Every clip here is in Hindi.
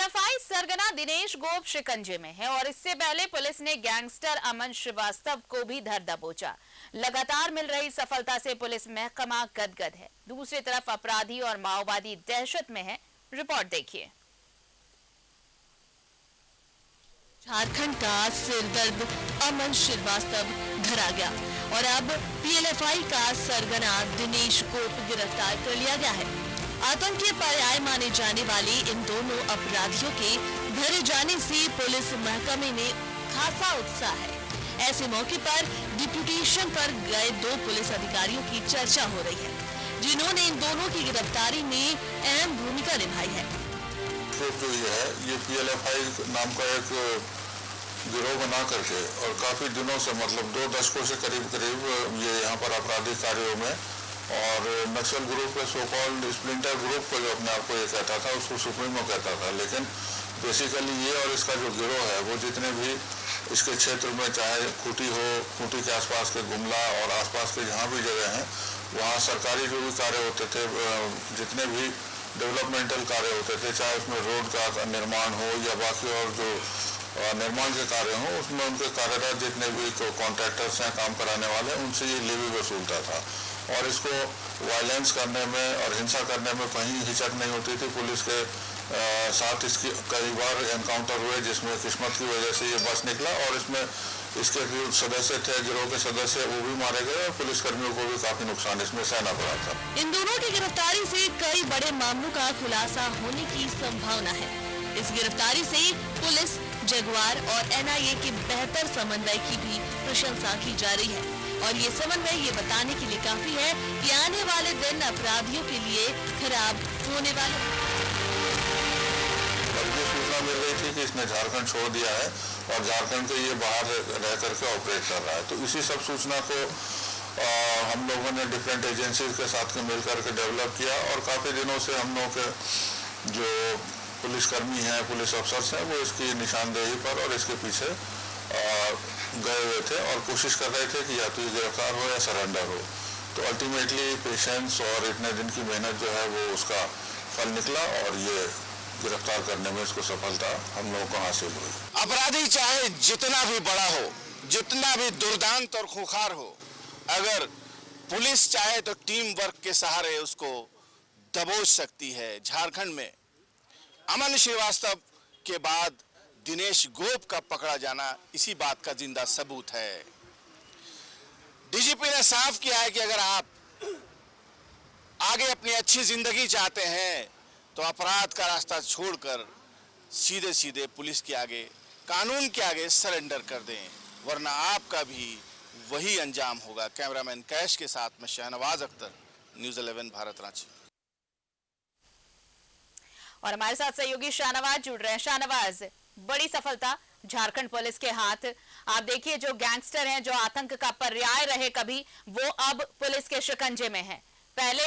पीएलएफआई सरगना दिनेश गोप शिकंजे में है और इससे पहले पुलिस ने गैंगस्टर अमन श्रीवास्तव को भी धर दबोचा। लगातार मिल रही सफलता से पुलिस महकमा गदगद है। दूसरी तरफ अपराधी और माओवादी दहशत में है। रिपोर्ट देखिए। झारखंड का सिरदर्द अमन श्रीवास्तव धरा गया और अब पीएलएफआई का सरगना दिनेश गोप गिरफ्तार कर लिया गया है। आतंक के पर्याय माने जाने वाले इन दोनों अपराधियों के धरे जाने से पुलिस महकमे में खासा उत्साह है। ऐसे मौके पर डिप्यूटेशन पर गए दो पुलिस अधिकारियों की चर्चा हो रही है, जिन्होंने इन दोनों की गिरफ्तारी में अहम भूमिका निभाई है। जो ये पीएलएफआई नाम का एक गिरोह बना करके और काफी दिनों से मतलब 2 दशकों से करीब ये यहाँ पर आपराधिक कार्यों में और नक्सल ग्रुप के सो कॉल्ड स्प्लिंटर ग्रुप को जो अपने आप को ये कहता था उसको सुप्रीमो कहता था, लेकिन बेसिकली ये और इसका जो गिरोह है वो जितने भी इसके क्षेत्र में चाहे खूंटी हो, खूंटी के आसपास के गुमला और आसपास के जहाँ भी जगह हैं वहाँ सरकारी जो भी कार्य होते थे, जितने भी डेवलपमेंटल कार्य होते थे, चाहे उसमें रोड का निर्माण हो या बाकी और जो निर्माण के कार्य हो, उसमें उनके कार्यरत जितने भी कॉन्ट्रैक्टर्स हैं, काम कराने वाले, उनसे ये लेवी वसूलता था और इसको वायलेंस करने में और हिंसा करने में कहीं हिचक नहीं होती थी। पुलिस के साथ इसकी कई बार एनकाउंटर हुए जिसमें किस्मत की वजह से ये बच निकला और इसमें इसके जो सदस्य थे, गिरोह के सदस्य, वो भी मारे गए और पुलिसकर्मियों को भी काफी नुकसान इसमें सहना पड़ा था। इन दोनों की गिरफ्तारी से कई बड़े मामलों का खुलासा होने की संभावना है। इस गिरफ्तारी से पुलिस, जगुआर और एनआईए के बेहतर समन्वय की भी प्रशंसा की जा रही है और ये समन्वय ये बताने के लिए काफी है कि आने वाले दिन अपराधियों के लिए खराब होने वाले। और ये सूचना मिल रही थी कि इसने झारखंड छोड़ दिया है और झारखंड के ये बाहर रह करके ऑपरेट कर रहा है, तो इसी सब सूचना को हम लोगों ने डिफरेंट एजेंसीज के साथ मिल करके डेवलप किया और काफी दिनों से हम लोगों के जो पुलिसकर्मी हैं, पुलिस अफसर्स हैं, वो इसकी निशानदेही पर और इसके पीछे गए हुए थे और कोशिश कर रहे थे कि या तो ये गिरफ्तार हो या सरेंडर हो। तो अल्टीमेटली पेशेंस और इतने दिन की मेहनत जो है वो उसका फल निकला और ये गिरफ्तार करने में इसको सफलता हम लोगों को हासिल हुई। अपराधी चाहे जितना भी बड़ा हो, जितना भी दुर्दांत और खूंखार हो, अगर पुलिस चाहे तो टीम वर्क के सहारे उसको दबोच सकती है। झारखंड में अमन श्रीवास्तव के बाद दिनेश गोप का पकड़ा जाना इसी बात का जिंदा सबूत है। डीजीपी ने साफ किया है कि अगर आप आगे अपनी अच्छी जिंदगी चाहते हैं तो अपराध का रास्ता छोड़कर सीधे सीधे पुलिस के आगे, कानून के आगे सरेंडर कर दें, वरना आपका भी वही अंजाम होगा। कैमरामैन कैश के साथ में शाहनवाज अख्तर, न्यूज़ 11 भारत, रांची। और हमारे साथ सहयोगी शाहनवाज जुड़ रहे हैं। शाहनवाज, बड़ी सफलता झारखंड पुलिस के हाथ। आप देखिए, जो गैंगस्टर हैं, जो आतंक का पर्याय रहे कभी, वो अब पुलिस के शिकंजे में हैं। पहले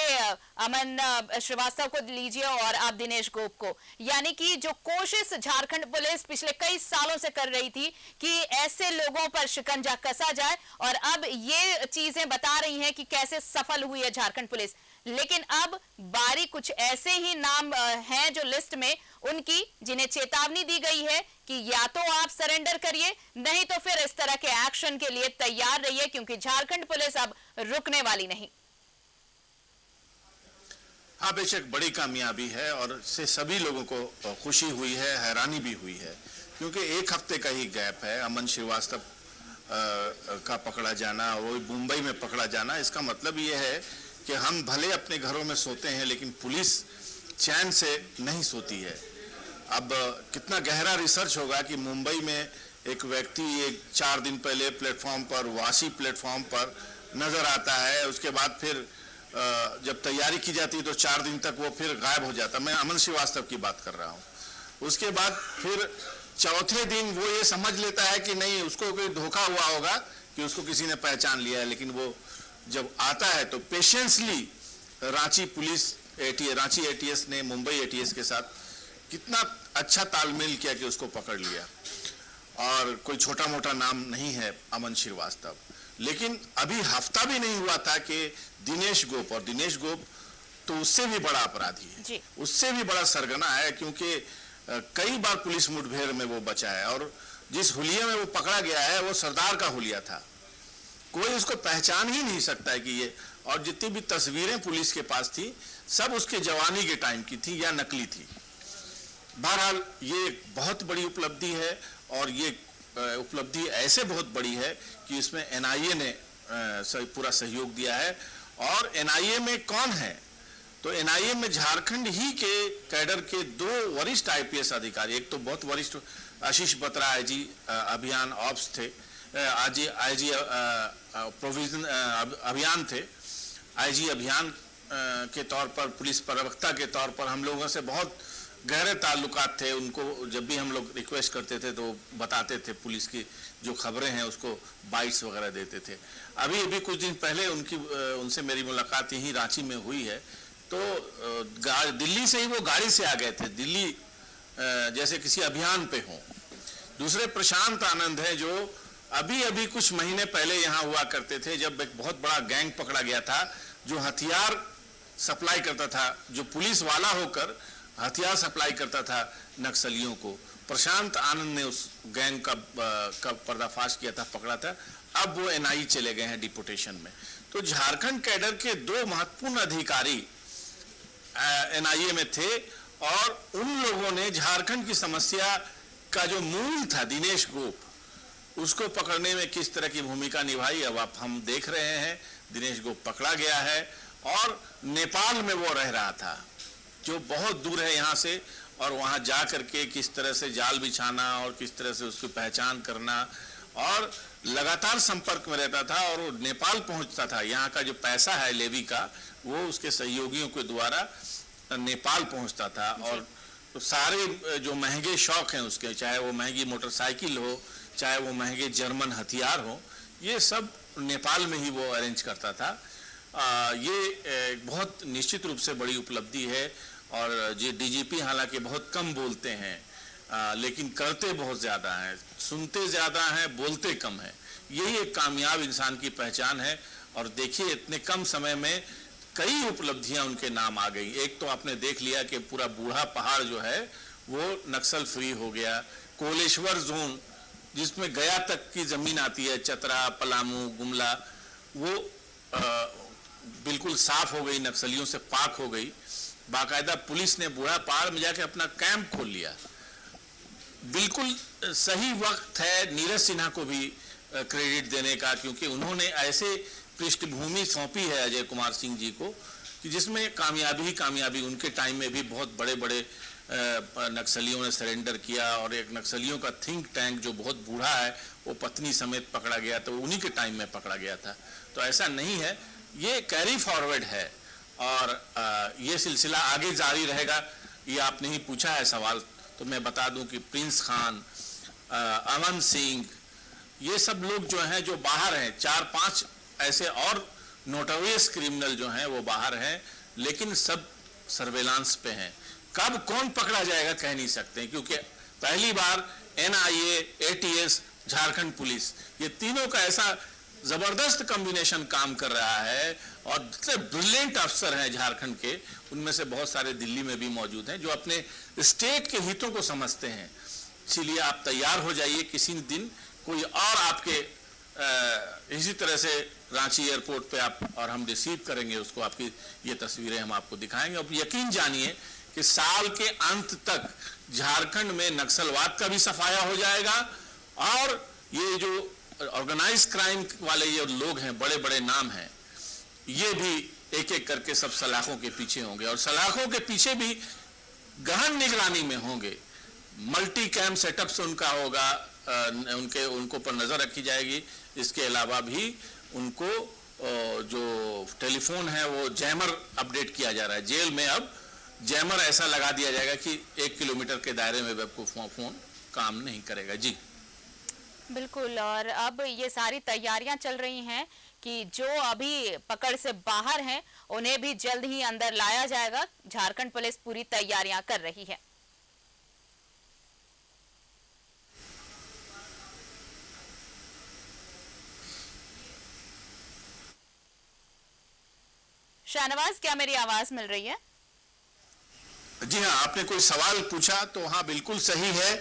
अमन श्रीवास्तव को लीजिए और अब दिनेश गोप को, यानी कि जो कोशिश झारखंड पुलिस पिछले कई सालों से कर रही थी कि ऐसे लोगों पर शिकंजा कसा जाए, और अब ये चीजें बता रही हैं कि कैसे सफल हुई है झारखंड पुलिस। लेकिन अब बारी कुछ ऐसे ही नाम हैं जो लिस्ट में उनकी, जिन्हें चेतावनी दी गई है कि या तो आप सरेंडर करिए, नहीं तो फिर इस तरह के एक्शन के लिए तैयार रहिए, क्योंकि झारखंड पुलिस अब रुकने वाली नहीं। हाँ, बेशक बड़ी कामयाबी है और इससे सभी लोगों को खुशी हुई है, हैरानी भी हुई है, क्योंकि एक हफ्ते का ही गैप है। अमन श्रीवास्तव का पकड़ा जाना, वो मुंबई में पकड़ा जाना, इसका मतलब ये है कि हम भले अपने घरों में सोते हैं लेकिन पुलिस चैन से नहीं सोती है। अब कितना गहरा रिसर्च होगा कि मुंबई में एक व्यक्ति 4 दिन पहले प्लेटफॉर्म पर, वासी प्लेटफॉर्म पर नजर आता है, उसके बाद फिर जब तैयारी की जाती है तो 4 दिन तक वो फिर गायब हो जाता। मैं अमन श्रीवास्तव की बात कर रहा हूँ। उसके बाद फिर चौथे दिन वो ये समझ लेता है कि नहीं, उसको कोई धोखा हुआ होगा कि उसको किसी ने पहचान लिया है, लेकिन वो जब आता है तो patiently Ranchi police, Ranchi ATS ने मुंबई एटीएस के साथ कितना अच्छा तालमेल किया कि उसको पकड़ लिया। और कोई छोटा मोटा नाम नहीं है अमन श्रीवास्तव। लेकिन अभी हफ्ता भी नहीं हुआ था कि दिनेश गोप, और दिनेश गोप तो उससे भी बड़ा अपराधी है, उससे भी बड़ा सरगना है, क्योंकि कई बार पुलिस मुठभेड़ में वो बचा है, और जिस हुलिये में वो पकड़ा गया है वो सरदार का हुलिया था, कोई उसको पहचान ही नहीं सकता है कि ये, और जितनी भी तस्वीरें पुलिस के पास थी सब उसके जवानी के टाइम की थी या नकली थी। बहरहाल ये एक बहुत बड़ी उपलब्धि है, और ये उपलब्धि ऐसे बहुत बड़ी है कि इसमें एनआईए ने पूरा सहयोग दिया है। और एनआईए में कौन है, तो एनआईए में झारखंड ही के कैडर के 2 वरिष्ठ आईपीएस अधिकारी, एक तो बहुत वरिष्ठ आशीष बत्रा आईजी अभियान ऑप्स थे, आईजी प्रोविजन अभियान थे, आईजी अभियान के तौर पर, पुलिस प्रवक्ता के तौर पर हम लोगों से बहुत गहरे ताल्लुकात थे। उनको जब भी हम लोग रिक्वेस्ट करते थे तो बताते थे, पुलिस की जो खबरें हैं उसको बाइट्स वगैरह देते थे। अभी कुछ दिन पहले उनसे मेरी मुलाकात यहीं रांची में हुई है, तो दिल्ली से ही वो गाड़ी से आ गए थे, दिल्ली जैसे किसी अभियान पे हों। दूसरे प्रशांत आनंद है, जो अभी कुछ महीने पहले यहाँ हुआ करते थे, जब एक बहुत बड़ा गैंग पकड़ा गया था जो हथियार सप्लाई करता था, जो पुलिस वाला होकर हथियार सप्लाई करता था नक्सलियों को। प्रशांत आनंद ने उस गैंग का पर्दाफाश किया था, पकड़ा था। अब वो एनआई चले गए हैं डिपोटेशन में। तो झारखंड कैडर के 2 महत्वपूर्ण अधिकारी एनआईए में थे, और उन लोगों ने झारखंड की समस्या का जो मूल था दिनेश गोप, उसको पकड़ने में किस तरह की भूमिका निभाई अब हम देख रहे हैं। दिनेश गोप पकड़ा गया है, और नेपाल में वो रह रहा था, जो बहुत दूर है यहाँ से, और वहाँ जा करके किस तरह से जाल बिछाना और किस तरह से उसकी पहचान करना, और लगातार संपर्क में रहता था, और वो नेपाल पहुँचता था। यहाँ का जो पैसा है लेवी का, वो उसके सहयोगियों के द्वारा नेपाल पहुँचता था, और तो सारे जो महंगे शौक हैं उसके, चाहे वो महंगी मोटरसाइकिल हो, चाहे वो महंगे जर्मन हथियार हो, ये सब नेपाल में ही वो अरेंज करता था। ये बहुत निश्चित रूप से बड़ी उपलब्धि है, और जी डीजीपी हालांकि बहुत कम बोलते हैं, लेकिन करते बहुत ज़्यादा हैं, सुनते ज़्यादा हैं, बोलते कम है। यही एक कामयाब इंसान की पहचान है। और देखिए इतने कम समय में कई उपलब्धियां उनके नाम आ गई। एक तो आपने देख लिया कि पूरा बूढ़ा पहाड़ जो है वो नक्सल फ्री हो गया। कोलेश्वर जोन जिसमें गया तक की ज़मीन आती है, चतरा, पलामू, गुमला, वो बिल्कुल साफ हो गई, नक्सलियों से पाक हो गई। बाकायदा पुलिस ने बूढ़ा पहाड़ में जाके अपना कैंप खोल लिया। बिल्कुल सही वक्त है नीरज सिन्हा को भी क्रेडिट देने का, क्योंकि उन्होंने ऐसे पृष्ठभूमि सौंपी है अजय कुमार सिंह जी को कि जिसमें कामयाबी उनके टाइम में भी बहुत बड़े बड़े नक्सलियों ने सरेंडर किया, और एक नक्सलियों का थिंक टैंक जो बहुत बूढ़ा है वो पत्नी समेत पकड़ा गया, तो उन्हीं के टाइम में पकड़ा गया था। तो ऐसा नहीं है, ये कैरी फॉरवर्ड है, और ये सिलसिला आगे जारी रहेगा। ये आपने ही पूछा है सवाल, तो मैं बता दूं कि प्रिंस खान, अमन सिंह, ये सब लोग जो हैं जो बाहर हैं, 4-5 ऐसे और नोटोरियस क्रिमिनल जो हैं वो बाहर हैं, लेकिन सब सर्वेलांस पे हैं। कब कौन पकड़ा जाएगा कह नहीं सकते, क्योंकि पहली बार एनआईए, एटीएस, झारखंड पुलिस, ये तीनों का ऐसा जबरदस्त कॉम्बिनेशन काम कर रहा है, और जितने ब्रिलियंट अफसर हैं झारखंड के, उनमें से बहुत सारे दिल्ली में भी मौजूद हैं जो अपने स्टेट के हितों को समझते हैं। इसीलिए आप तैयार हो जाइए, किसी दिन कोई और आपके इसी तरह से रांची एयरपोर्ट पे आप और हम रिसीव करेंगे उसको, आपकी ये तस्वीरें हम आपको दिखाएंगे। और यकीन जानिए कि साल के अंत तक झारखंड में नक्सलवाद का भी सफाया हो जाएगा, और ये जो ऑर्गेनाइज क्राइम वाले ये लोग हैं, बड़े बड़े नाम हैं, ये भी एक एक करके सब सलाखों के पीछे होंगे, और सलाखों के पीछे भी गहन निगरानी में होंगे। मल्टी कैम सेटअप से उनका होगा, उनको पर नजर रखी जाएगी। इसके अलावा भी उनको जो टेलीफोन है वो जैमर अपडेट किया जा रहा है। जेल में अब जैमर ऐसा लगा दिया जाएगा कि 1 किलोमीटर के दायरे में आपको फोन काम नहीं करेगा। जी बिल्कुल, और अब ये सारी तैयारियां चल रही हैं कि जो अभी पकड़ से बाहर हैं उन्हें भी जल्द ही अंदर लाया जाएगा। झारखंड पुलिस पूरी तैयारियां कर रही है। शाहनवाज, क्या मेरी आवाज मिल रही है? जी हाँ, आपने कोई सवाल पूछा तो हाँ बिल्कुल सही है।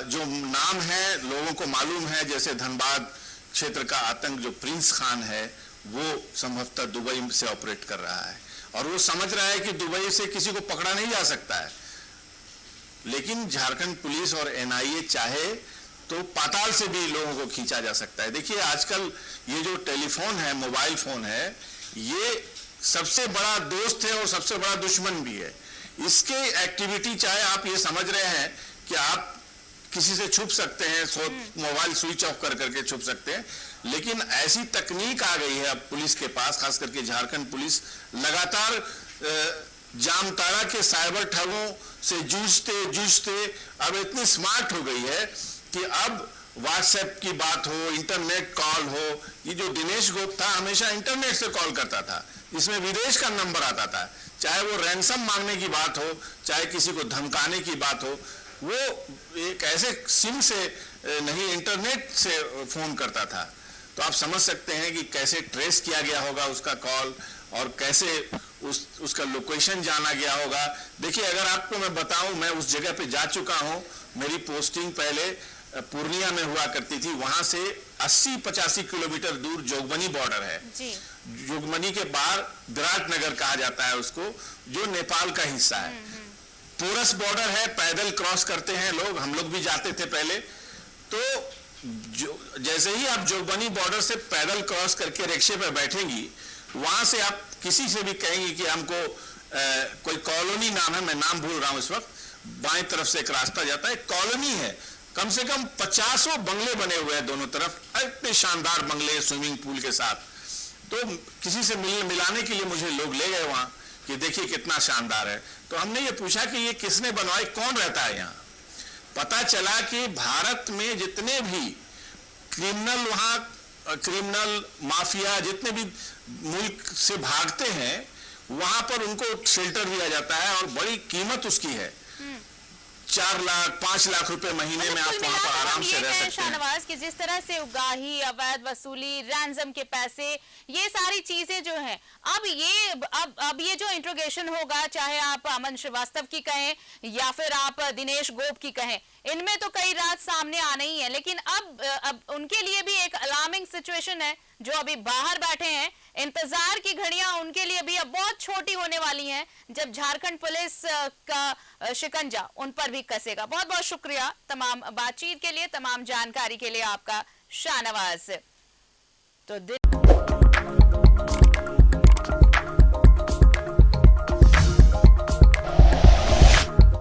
जो नाम है लोगों को मालूम है, जैसे धनबाद क्षेत्र का आतंक जो प्रिंस खान है वो संभवतः दुबई से ऑपरेट कर रहा है और वो समझ रहा है कि दुबई से किसी को पकड़ा नहीं जा सकता है, लेकिन झारखंड पुलिस और एनआईए चाहे तो पाताल से भी लोगों को खींचा जा सकता है। देखिए आजकल ये जो टेलीफोन है, मोबाइल फोन है, ये सबसे बड़ा दोस्त है और सबसे बड़ा दुश्मन भी है। इसके एक्टिविटी चाहे आप ये समझ रहे हैं कि आप किसी से छुप सकते हैं, मोबाइल स्विच ऑफ कर करके छुप सकते हैं, लेकिन ऐसी तकनीक आ गई है अब पुलिस के पास, खास करके झारखंड पुलिस लगातार जामताड़ा के साइबर ठगों से जूझते अब इतनी स्मार्ट हो गई है कि अब व्हाट्सएप की बात हो, इंटरनेट कॉल हो, ये जो दिनेश गोप था हमेशा इंटरनेट से कॉल करता था, इसमें विदेश का नंबर आता था, चाहे वो रैंसम मांगने की बात हो, चाहे किसी को धमकाने की बात हो, वो एक ऐसे सिम से नहीं इंटरनेट से फोन करता था। तो आप समझ सकते हैं कि कैसे ट्रेस किया गया होगा उसका कॉल और कैसे उसका लोकेशन जाना गया होगा। देखिए अगर आपको मैं बताऊं, मैं उस जगह पे जा चुका हूं, मेरी पोस्टिंग पहले पूर्णिया में हुआ करती थी, वहां से 80-85 किलोमीटर दूर जोगबनी बॉर्डर है जी। जोगबनी के बाहर विराटनगर कहा जाता है उसको, जो नेपाल का हिस्सा है। पोरस बॉर्डर है, पैदल क्रॉस करते हैं लोग, हम लोग भी जाते थे पहले। तो जैसे ही आप जोगबनी बॉर्डर से पैदल क्रॉस करके रिक्शे पर बैठेंगी, वहां से आप किसी से भी कहेंगे कि हमको कोई कॉलोनी नाम है, मैं नाम भूल रहा हूं इस वक्त, बाएं तरफ से एक रास्ता जाता है, कॉलोनी है, कम से कम 50 बंगले बने हुए हैं दोनों तरफ, इतने शानदार बंगले स्विमिंग पूल के साथ। तो किसी से मिलाने के लिए मुझे लोग ले गए वहां कि देखिए कितना शानदार है। तो हमने ये पूछा कि ये किसने बनवाई, कौन रहता है यहाँ। पता चला कि भारत में जितने भी क्रिमिनल, वहां क्रिमिनल माफिया जितने भी मुल्क से भागते हैं, वहां पर उनको शेल्टर दिया जाता है और बड़ी कीमत उसकी है, 4 लाख 5 लाख रुपए महीने में आप वहां पर आराम से रह सकते हैं। शाहनवाज कि जिस तरह से उगाही, अवैध वसूली, रैंसम के पैसे, ये सारी चीजें जो हैं, अब ये जो इंट्रोगेशन होगा, चाहे आप अमन श्रीवास्तव की कहें या फिर आप दिनेश गोप की कहें, इनमें तो कई रात सामने आने ही है, लेकिन अब उनके लिए भी एक अलार्मिंग सिचुएशन है। जो अभी बाहर बैठे हैं, इंतजार की घड़ियां उनके लिए भी अब बहुत छोटी होने वाली हैं, जब झारखंड पुलिस का शिकंजा उन पर भी कसेगा। बहुत बहुत शुक्रिया तमाम बातचीत के लिए, तमाम जानकारी के लिए आपका शाहनवाज। तो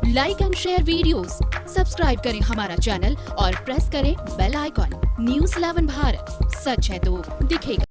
like and share videos, subscribe करें हमारा चैनल और प्रेस करें बेल आइकॉन। न्यूज़ 11 भारत, सच है तो दिखेगा।